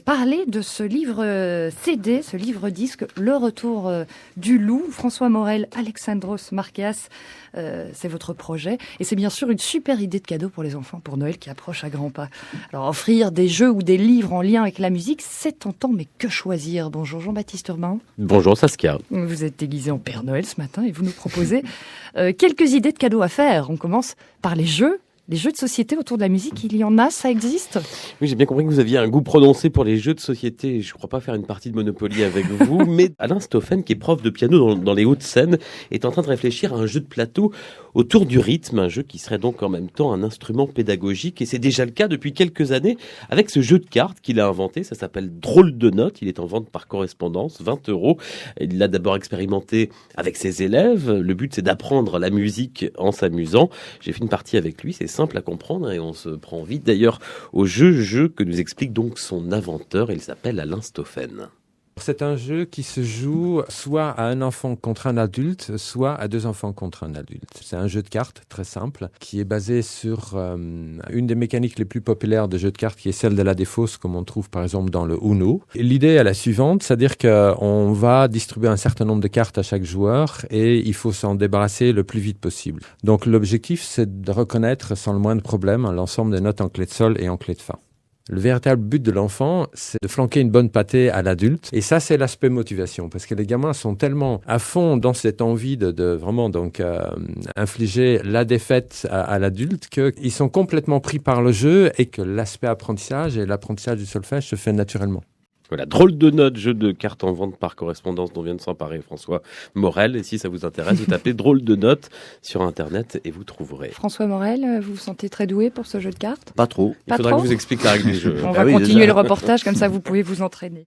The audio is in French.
Parler de ce livre CD, ce livre disque, Le Retour du Loup. François Morel, Alexandros Marqueas, c'est votre projet. Et c'est bien sûr une super idée de cadeau pour les enfants pour Noël qui approche à grands pas. Alors offrir des jeux ou des livres en lien avec la musique, c'est tentant, mais que choisir? Bonjour Jean-Baptiste Urbain. Bonjour Saskia. Vous êtes déguisé en Père Noël ce matin et vous nous proposez quelques idées de cadeaux à faire. On commence par les jeux. Les jeux de société autour de la musique, il y en a, ça existe? Oui, j'ai bien compris que vous aviez un goût prononcé pour les jeux de société. Je ne crois pas faire une partie de Monopoly avec vous, mais Alain Stoffen, qui est prof de piano dans les Hauts-de-Seine, est en train de réfléchir à un jeu de plateau autour du rythme, un jeu qui serait donc en même temps un instrument pédagogique. Et c'est déjà le cas depuis quelques années avec ce jeu de cartes qu'il a inventé. Ça s'appelle Drôle de notes. Il est en vente par correspondance, 20 €. Il l'a d'abord expérimenté avec ses élèves. Le but, c'est d'apprendre la musique en s'amusant. J'ai fait une partie avec lui. C'est simple à comprendre et on se prend vite d'ailleurs au jeu que nous explique donc son inventeur. Il s'appelle Alain Stoffen. C'est un jeu qui se joue soit à un enfant contre un adulte, soit à deux enfants contre un adulte. C'est un jeu de cartes très simple qui est basé sur une des mécaniques les plus populaires de jeu de cartes qui est celle de la défausse comme on trouve par exemple dans le Uno. Et l'idée est la suivante, c'est-à-dire qu'on va distribuer un certain nombre de cartes à chaque joueur et il faut s'en débarrasser le plus vite possible. Donc l'objectif c'est de reconnaître sans le moindre problème l'ensemble des notes en clé de sol et en clé de fa. Le véritable but de l'enfant, c'est de flanquer une bonne pâtée à l'adulte. Et ça, c'est l'aspect motivation. Parce que les gamins sont tellement à fond dans cette envie de vraiment infliger la défaite à l'adulte qu'ils sont complètement pris par le jeu et que l'aspect apprentissage et l'apprentissage du solfège se fait naturellement. Voilà, Drôle de notes, jeu de cartes en vente par correspondance dont vient de s'emparer François Morel. Et si ça vous intéresse, vous tapez Drôle de notes sur Internet et vous trouverez. François Morel, vous vous sentez très doué pour ce jeu de cartes? Pas trop. Il faudra que je vous explique la règle du jeu. On va continuer le reportage, comme ça vous pouvez vous entraîner.